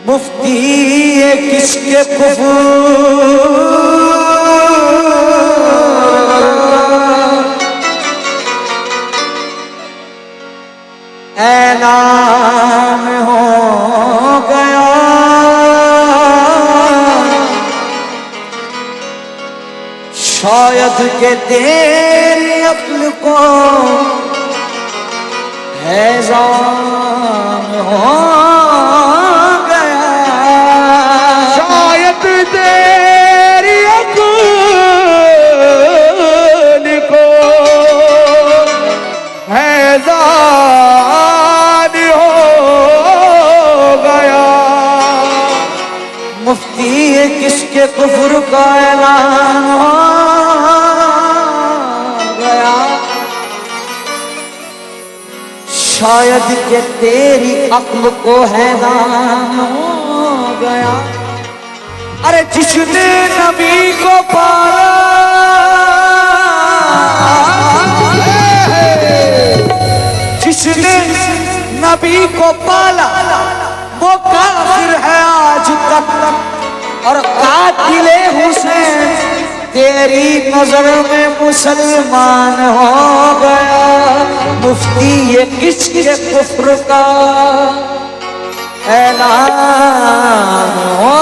मुफ्ती ये किसके कुफर ऐलान हो गया। शायद के तेरी अक्ल को हैज़ान हो गया। शायद तेरी अक्ल को हैज़ान हो गया। मुफ्ती ये किसके कुफ्र का ऐलान हो गया। शायद के तेरी अक्ल को हैरान हो गया। अरे जिसने नबी को पाला, जिसने नबी को पाला वो काफिर है आज तक। और कातिले हुसैन तेरी नजर में मुसलमान हो गया। मुफ्ती ये किसके कुफ्र का ऐलान हो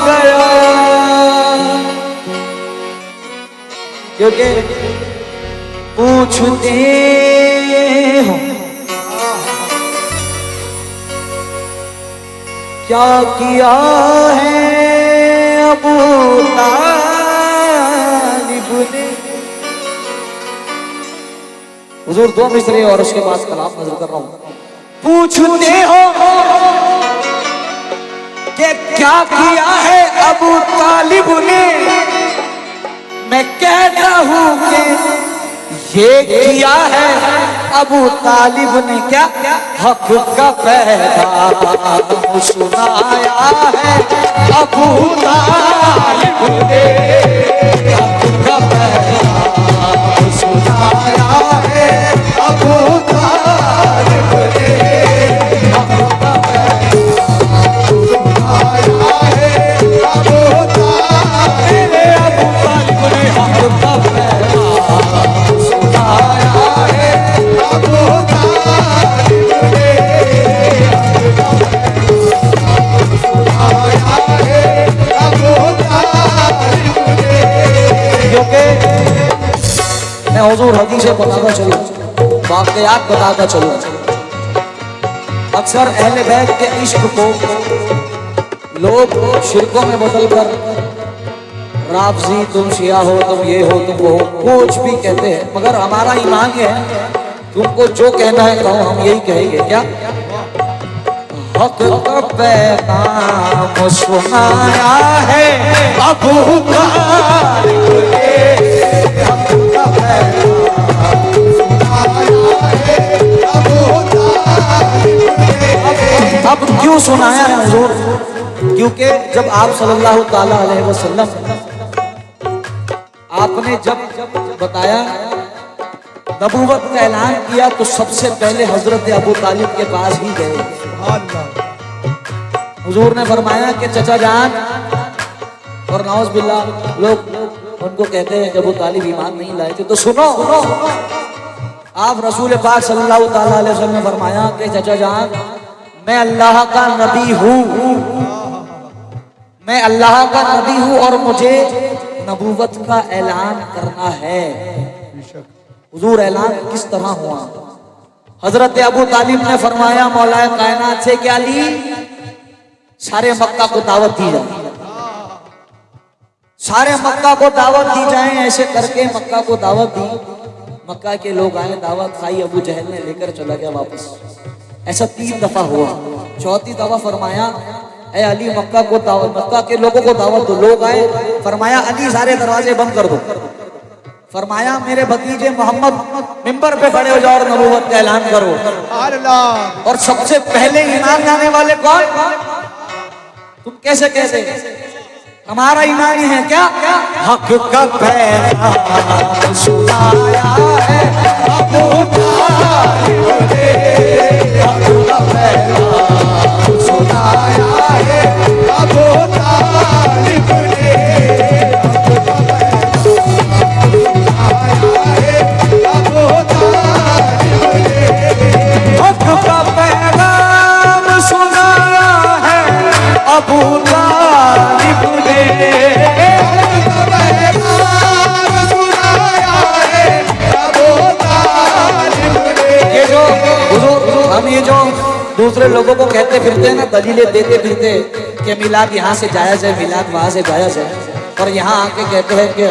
गया। क्योंकि पूछते हो क्या किया है अबू तालिब ने। हुजूर दो मिसरे और उसके बाद कलाम नजर कर रहा हूं। पूछते हो कि क्या किया है अबू तालिब ने। मैं कहता हूं कि ये किया है अबू तालिब ने। क्या हक का पैगाम सुनाया है अबू तालिब ने। हक का पैगाम सुनाया है अबू तालिब ने। हक का पैगाम सुनाया है अबू तालिब ने। अबू तालिब ने हक का पैगाम सुनाया है अबू तालिब ने। मैं हुजूर हदीसें बताता चलूं, वाक़यात बताता चलूं। अक्सर अहले बैत के इश्क को लोग शिरकों में बदल कर राफ़ज़ी तुम शिया हो, तुम ये हो, तुम वो हो, कुछ भी कहते हैं। मगर हमारा ईमान ये है तुमको जो कहना है कहो, हम यही कहेंगे। क्या हक का पैगाम सुनाया है अबू तालिब ने। हक का पैगाम सुनाया है अबू तालिब ने। अब क्यों सुनाया है हुजूर? क्योंकि जब आप सल्लल्लाहु ताला अलैहि वसल्लम आपने जब बताया नबूवत का ऐलान किया तो सबसे पहले हजरत अबू तालिब के पास ही गए। हुजूर ने फरमाया कि चचा जान, और नौज बिल्ला लोग उनको कहते हैं अबू तालिब ईमान नहीं लाए थे। तो सुनो, आप रसूल पाक सल्लल्लाहु ताला अलैहि वसल्लम ने फरमाया कि चचा जान मैं अल्लाह का नबी हूँ, मैं अल्लाह का नबी हूँ और मुझे नबूवत का ऐलान करना है। हुजूर ऐलान किस तरह हुआ? हजरत अबू तालिब ने फरमाया मौलाए कायनात से क्या ली, सारे मक्का को दावत दी जाए, सारे मक्का को दावत दी जाए। ऐसे करके मक्का को दावत दी, मक्का के लोग आए, दावत खाई, अबू जहल ने लेकर चला गया वापस। ऐसा 3 दफा हुआ। चौथी दफा फरमाया ऐ अली मक्का को दावत, मक्का के लोगों को दावत दो। लोग आए, फरमाया अली सारे दरवाजे बंद कर दो। फरमाया मेरे भतीजे मोहम्मद मिंबर पे खड़े हो जाओ और नबूवत का ऐलान करो। और सबसे पहले ईमान लाने वाले कौन? तुम कैसे कैसे हमारा ईमान है क्या? हक का पैगाम सुनाया है अबू तालिब ने, हक का पैगाम सुनाया है अबू तालिब ने, हक का पैगाम सुनाया है अबू तालिब ने, हम ये जो दूसरे लोगों को कहते फिरते हैं ना, दलीलें देते फिरते कि मिलाद यहाँ से जायज है, मिलाद वहां से जायज है, और यहाँ आके कहते हैं कि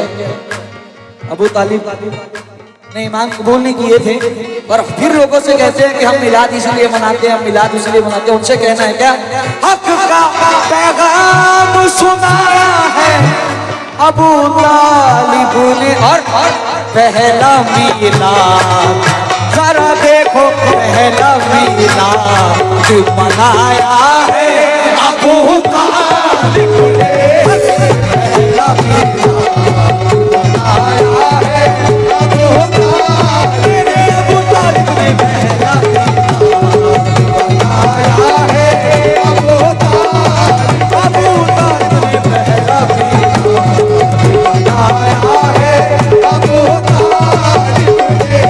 अबू तालिब ने ईमान कबूल नहीं किए थे, और फिर लोगों से कहते हैं कि हम मिलाद इसलिए मनाते हैं, हम मिलाद इसलिए मनाते हैं। उनसे कहना है क्या? हक का पैगाम सुनाया है अबू तालिब ने, और पहला मिलाद जरा देखो, पहला मिलाद मनाया है अबू तालिब ने, पहला मिलाद मनाया है अबू तालिब ने, अबू तालिब ने पहला मिलाद मनाया है अबू तालिब, अबू तालिब ने पहला मिलाद मनाया है अबू तालिब ने,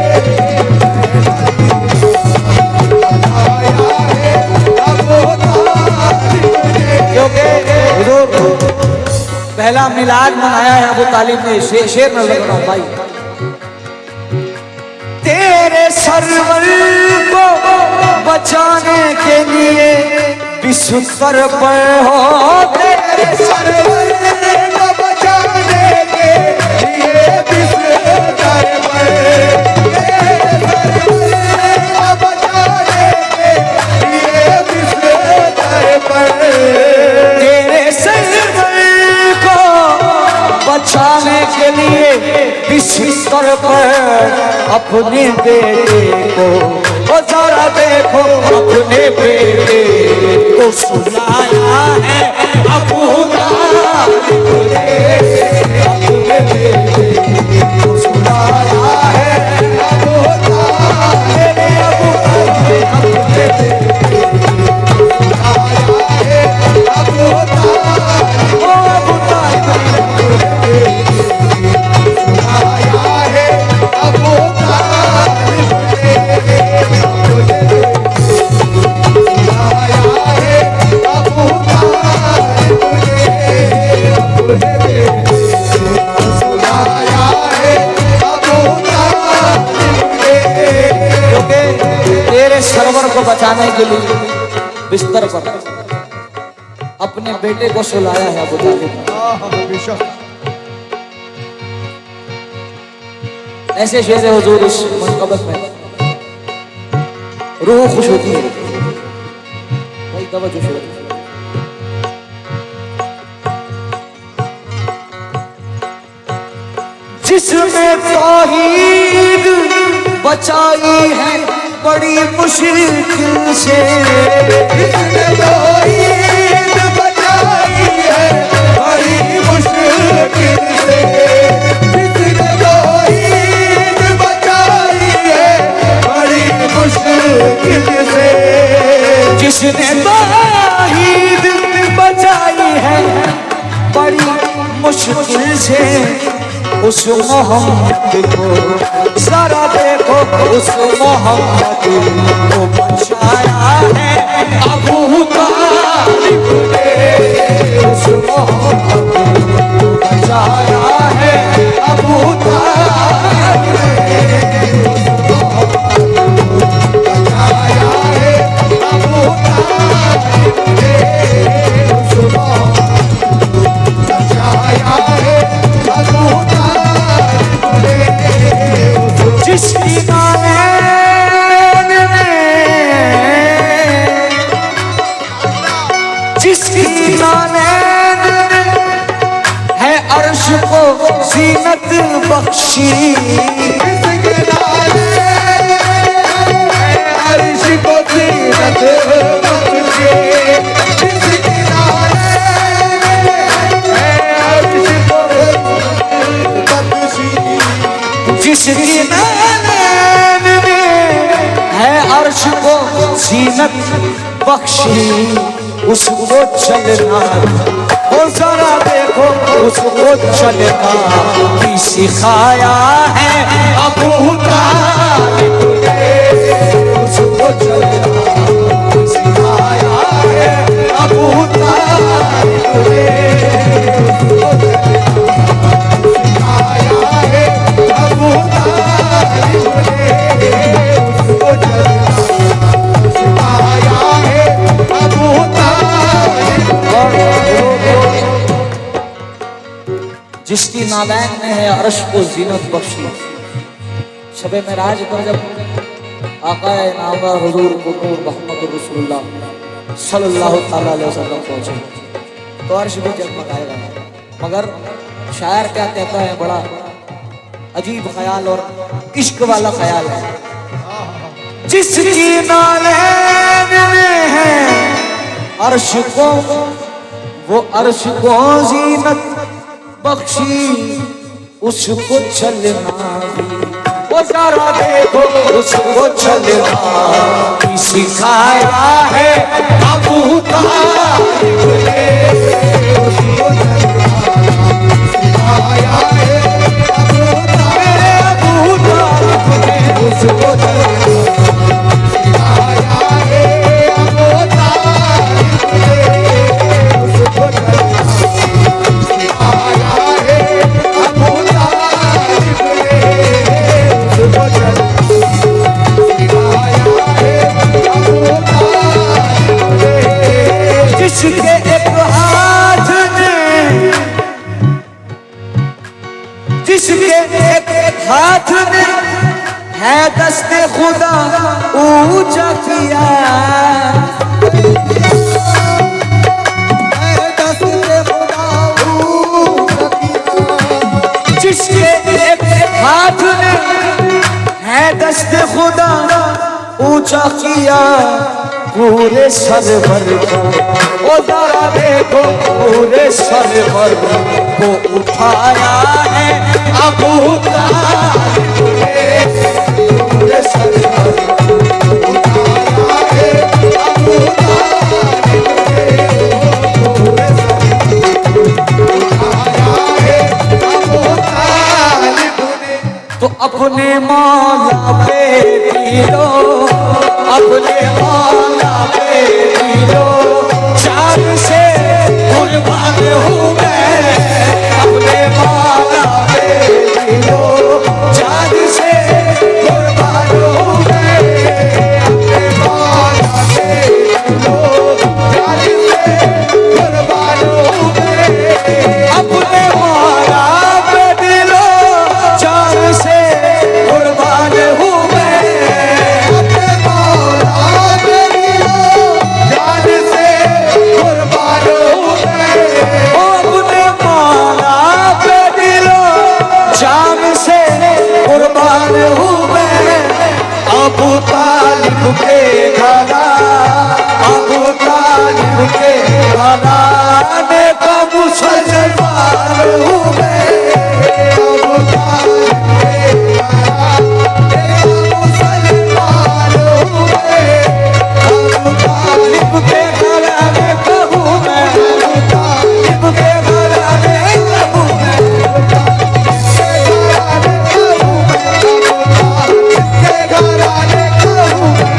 पहला मिलाद मनाया है अबू तालिब ने। शेर में लग रहा हूं भाई, तेरे सरवर को बचाने के लिए बिस्तर पर हो, तेरे सरवर को बचाने के लिए बिस्तर पर, तेरे सरवर को बचाने के लिए बिस्तर पर, तेरे सरवर बचाने के लिए बिस्तर पर अपने बेटे को, ओ जरा देखो अपने बेटे को सुनाया है अबू तालिब ने, अपने बेटे को सुनाया है अबू तालिब ने, अबू तालिब ने अपने बेटे को सुनाया है अबू तालिब, ओ अबू तालिब तेरे सरवर को बचाने के लिए बिस्तर पर अपने बेटे को सुलाया है अबू तालिब। ऐसे शेर है हुजूर इस मुनक़बत में, रूह खुश होती है भाई, तवज्जो शेर। जिसमें तौहीद बचाई है बड़ी मुश्किल से, जिसमें तौहीद बचाई है बड़ी मुश्किल से, जिसमें तौहीद बचाई है बड़ी मुश्किल से, जिसने तौहीद बचाई है बड़ी मुश्किल से, उस मोहम्मद को जरा देखो, उस मोहम्मद को बचाया है अबू तालिब ने, उस मोहम्मद को बचाया है अबू तालिब ने, उस मोहम्मद को बचाया है अबू तालिब ने, उस मोहम्मद को बचाया है अबू तालिब, जिसकी नालैन है अर्श को ज़ीनत बख्शी, जिसके नालैन है अर्श को ज़ीनत बख्शी, जिसके नालैन है जिसकी नैन में है अर्श को जीनत बख्शी, उसको चलना ओ जरा देखो, उसको चलना भी सिखाया है अबू तालिब ने, उसको चलना भी सिखाया है अबू तालिब ने, उसको सिखाया है अबू तालिब ने, उसको चलना सिखाया है अबू तालिब ने। जिसकी नादैन में है अर्श को जीनत बख्शी। शबे मेराज पर जब आका नामवर हुजूर कुतूब मोहम्मद रसूलुल्लाह सल्लल्लाहु ताला अलैहि वसल्लम पहुंचे तो अर्श भी जगमगाएगा। मगर शायर क्या कहता है, बड़ा अजीब ख्याल और इश्क वाला ख्याल है। जिसकी नादैन में है अर्श को, वो अर्श को जीनत बख्शी, उसको चलना वो जरा देखो, उसको चलना भी सिखाया है अबू तालिब ने, उसको चलना सिखाया है अबू तालिब ने, उसको चलना सिखाया है अबू तालिब ने, उसको चलना सिखाया है अबू तालिब ने, उसको चलना सिखाया है अबू तालिब ने। जिसके एक हाथ में, जिसके एक हाथ में है दस्ते खुदा ऊंचा किया, है दस्ते खुदा ऊंचा किया। जिसके एक हाथ में है दस्ते खुदा ऊंचा किया, पूरे सरवर को ओ जरा देखो, पूरे सरवर को उठाया है अबू तालिब ने, पूरे सरवर को उठाया है अबू तालिब ने, पूरे सरवर को उठाया है अबू तालिब ने। तो अपने मौला पे पीरो, अपने मौला पे पीरो, चाँद से कुर्बान हूँ मैं, अपने मौला पे पीरो, चाँद से कुर्बान हूँ मैं, अपने मौला पे पीरो, चाँद से कुर्बान हूँ मैं, अपने मौला पे दिलो, चाँद से कुर्बान हूँ मैं, अपने मौला पे दिलो, जान से कुर्बान हूँ मैं, अपने मौला पे दिलो, जान से कुर्बान हूँ मैं। अबू तालिब के घरा, अबू तालिब के घराने का मुसलमान हूँ मैं, अबू तालिब के घराने का मुसलमान हूँ मैं, अबू तालिब के घराने का हूँ मैं, अबू तालिब के घराने का हूँ मैं, अबू तालिब के घराने का हूँ मैं।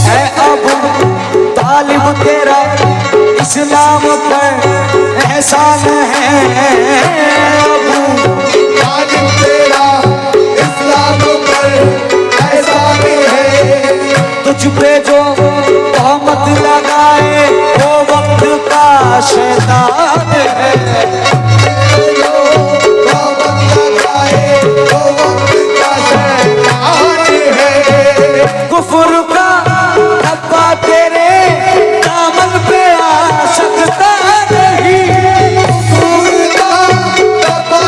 है अबू तालिब तेरा इस्लाम पर एहसान है, अबू तालिब तेरा इस्लाम पर एहसान है। तुझ पे जो तहमत लगाए वो वक्त का शैतान है, जो तहमत लगाए वो वक्त का शैतान है। कुफ्र का धब्बा तेरे दामन पे आ सकता नहीं, कुफ्र का धब्बा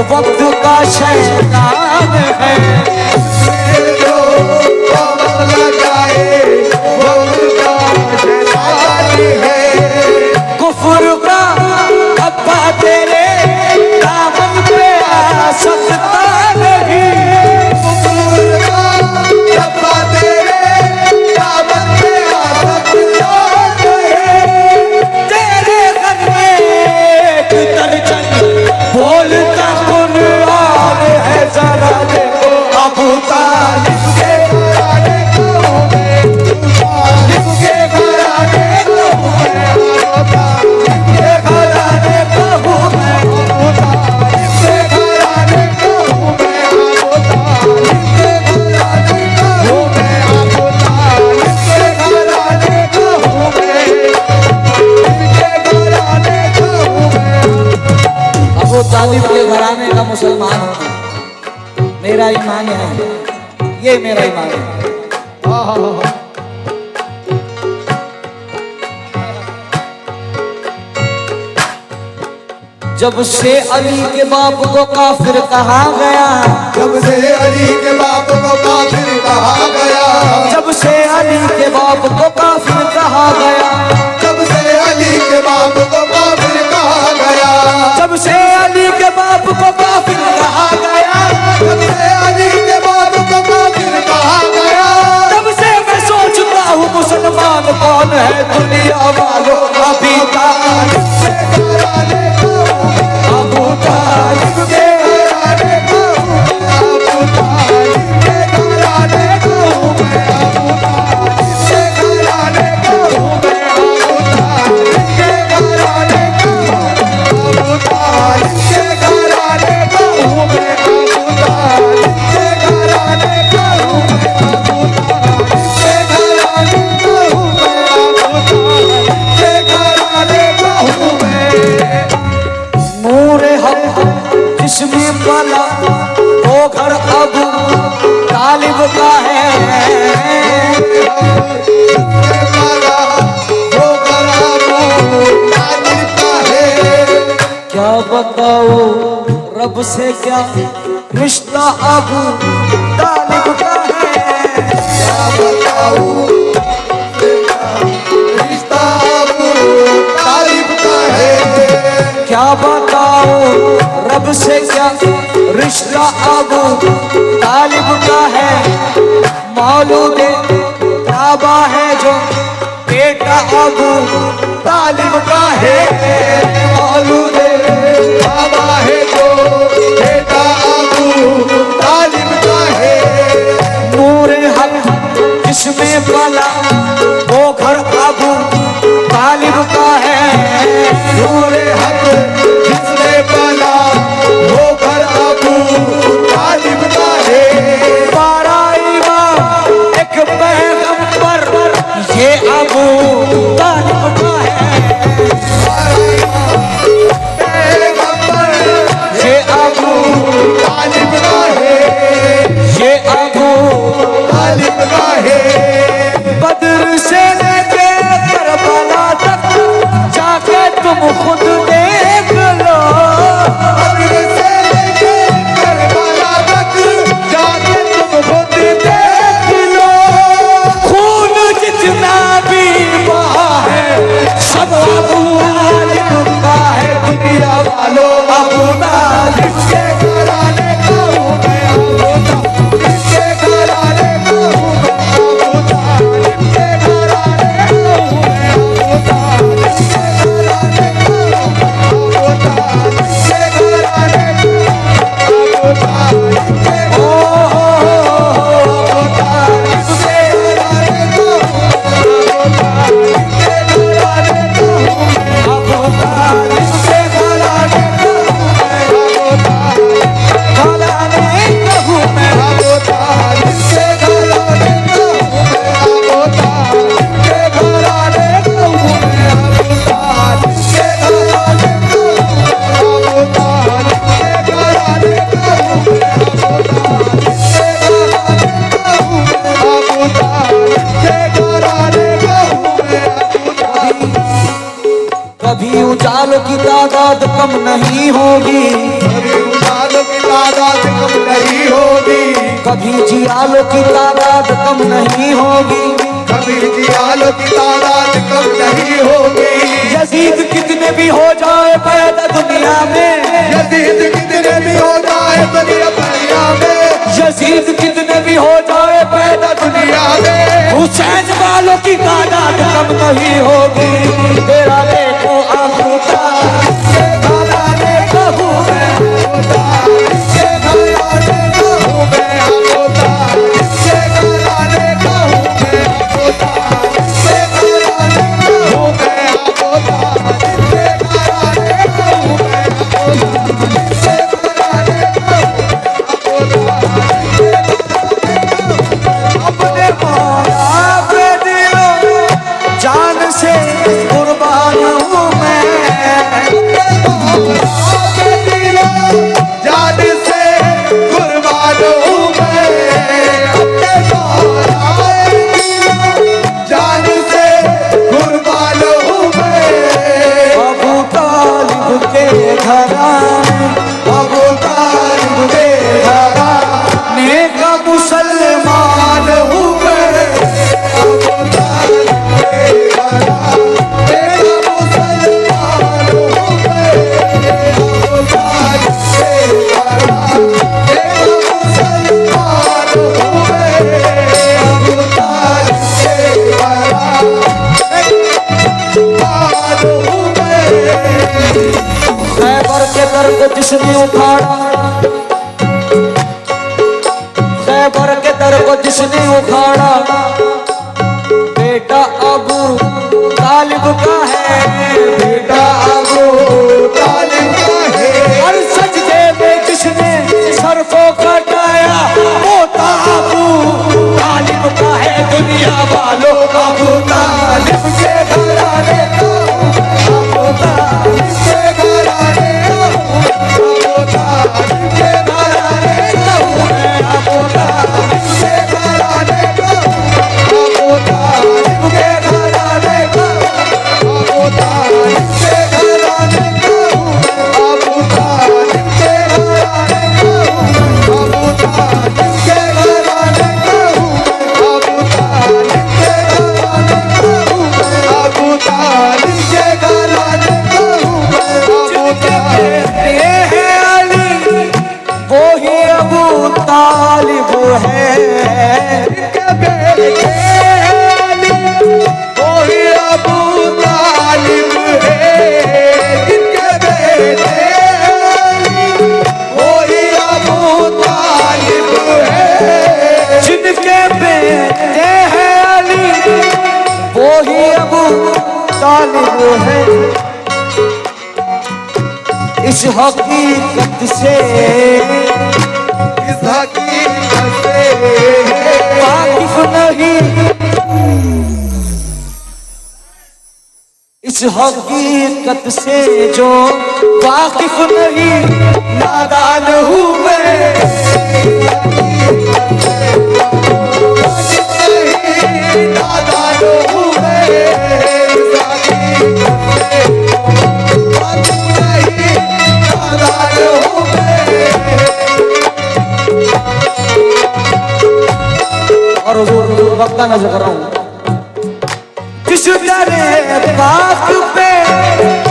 वक्त का शैतान है। जो कमर लगाए वो उनका शैतान है। कुफ्र का अब्बा तेरे दामन पे आ सकता नहीं। कुफ्र का अब्बा तेरे दामन पे आ सकता नहीं। तेरे घर में एक दर्जन बोलता कुरान है, जरा देखो अबू तालिब के घराने को मैं तालिब के घराने को मैं अबू तालिब के घराने को मैं अबू तालिब के घराने को मैं अबू तालिब के घराने को मैं अबू तालिब के घराने को मैं घराने को मैं। अबू तालिब के घराने का मुसलमान होना मेरा ईमान है, ये मेरा ईमान है। जब से अली के बाप को काफिर कहा गया, जब से अली के बाप को काफिर कहा गया, जब से अली के बाप को काफिर कहा गया, जब से अली के बाप को काफिर कहा गया, जब से अली के बाप को काफिर कहा गया, जब से अली के बाप को काफिर कहा गया, तब से मैं सोचता हूँ मुसलमान कौन है दुनिया वालों। अभी तालिब के घराने को अबू तालिब के घराने को अबू तालिब के घराने को मैं अबू तालिब के घराने को मैं अबू तालिब के घराने को अबू तालिब के घराने को मैं अबू तालिब के घराने को मैं अबू तालिब के घराने को मैं अबू तालिब के घराने को मैं। नूर हक जिसमें पला वो घर अबू तालिब का है। क्या बताओ रब से क्या रिश्ता अबू तालिब का है। क्या बताओ रिश्ता अबू तालिब का है। क्या बताओ रब से क्या रिश्ता अबू तालिब का है। मौलूद काबा है जो बेटा अबू तालिब का है। मौलूद काबा है जो बेटा अबू तालिब का है। नूर हक जिसमें पला वो घर अबू तालिब का है। नूर हक जिसने पला वो घर अबू तालिब का है। 12 इमाम एक पैगंबर ये अबू तालिब का है। पैगंबर ये अबू तालिब का है। ये अबू तालिब का है। बद्र से लेके करबला तक जाके तुम खुद देख लो। बद्र से लेके करबला तक जाके तुम खुद देख लो। खून जितना भी बहा है सब अबू तालिब का है। दुनिया वालों अबू तालिब के घराने का हूँ मैं अबू तालिब के घराने का हूँ मैं अबू तालिब के घराने का हूँ मैं अबू तालिब के घराने का हूँ मैं अबू तालिब के घराने का अबू तालिब के ओ अबू तालिब के घराने का हूँ अबू तालिब के घराने का हूँ मैं अबू तालिब के घराने का हूँ मैं। अबू तालिब घराने का हूँ मैं। अबू तालिब के घराने का हूँ मैं अबू तालिब के घराने का हूँ मैं अबू तालिब के घराने का हूँ अबू तालिब के घराने का हूँ मैं अबू तालिब के घराने का हूँ मैं अबू तालिब के घराने का हूँ मैं अबू तालिब। कभी उजालों की तादाद कम नहीं होगी। कभी उजालों जियालों की तादाद कम नहीं होगी, कभी जियालों की तादाद कम नहीं होगी, कभी जियालों की तादाद कम नहीं होगी। यजीद कितने भी हो जाए पैदा दुनिया में, यजीद कितने भी हो जाए दुनिया में, यजीद कितने भी हो जाए पैदा दुनिया में, हुसैन वालों की तादाद कम नहीं होगी। तेरा देखो आखुदा ये घराने का हूँ मैं, ये घराने का हूँ मैं आखुदा, ये घराने का हूँ मैं आखुदा, ये घराने का हूँ मैं आखुदा, ये घराने का हूँ मैं आखुदा, ये घराने का हूँ मैं आखुदा। अपने मौला पे दिलो जान से कुर्बान हूँ मैं, जान से कुर्बान हूँ मैं, अपने मौला जान से कुर्बान हूँ मैं। अबू तालिब के घराने, अबू तालिब के घराने का मुसलमान हूँ मैं, अबू तालिब के घराने का मुसलमान हूँ मैं, अबू तालिब के घराने का मुसलमान हूँ मैं, अबू तालिब के घराने का हूँ मैं। खैबर के दर को जिसने उखाड़ा, खैबर के दर को जिसने उखाड़ा, बेटा अबू तालिब का है, बेटा अबू तालिब का है, हर सजदे में जिसने सर को कटाया, पोता अबू तालिब का है। दुनिया वालों का अबू तालिब के घराने का अबू तालिब के घराने का अबू तालिब के घराने का अबू तालिब के घराने का अबू तालिब के घराने का अबू तालिब के घराने का अबू तालिब के घराने का अबू तालिब के घराने का अबू तालिब के घराने का अबू तालिब के घराने का अबू तालिब ये है अली, वो ही अबू तालिब है। के बेटे अली वही अबू तालिब है, जिनके बेटे अली वही अबू तालिब है, जिनके बेटे हैं अली, वो ही अबू तालिब है। इस हकीकत से इस हकीकत से वाकिफ नहीं, इस हकीकत से जो वाकिफ नहीं, नादान हूँ मैं। नादान हूँ मैं, इस हकीकत से नादान हूँ मैं। और हुजूर वक्त का नजर कर रहा हूँ, किस तरह बात पे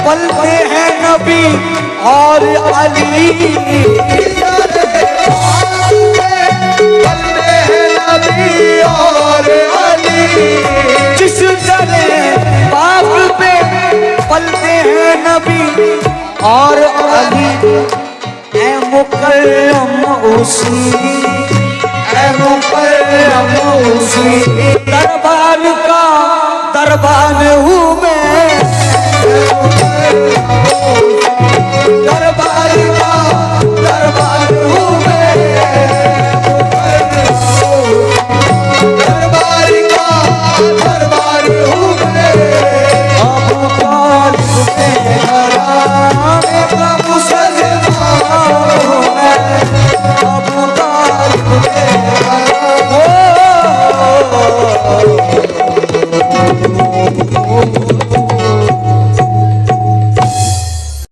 पलते हैं नबी और अली, पलते हैं नबी और अली, जिस तरह बात पे पलते हैं नबी और अली, ऐ मुकर्रम उसी, ऐ मुकर्रम उसी दरबार का दरबार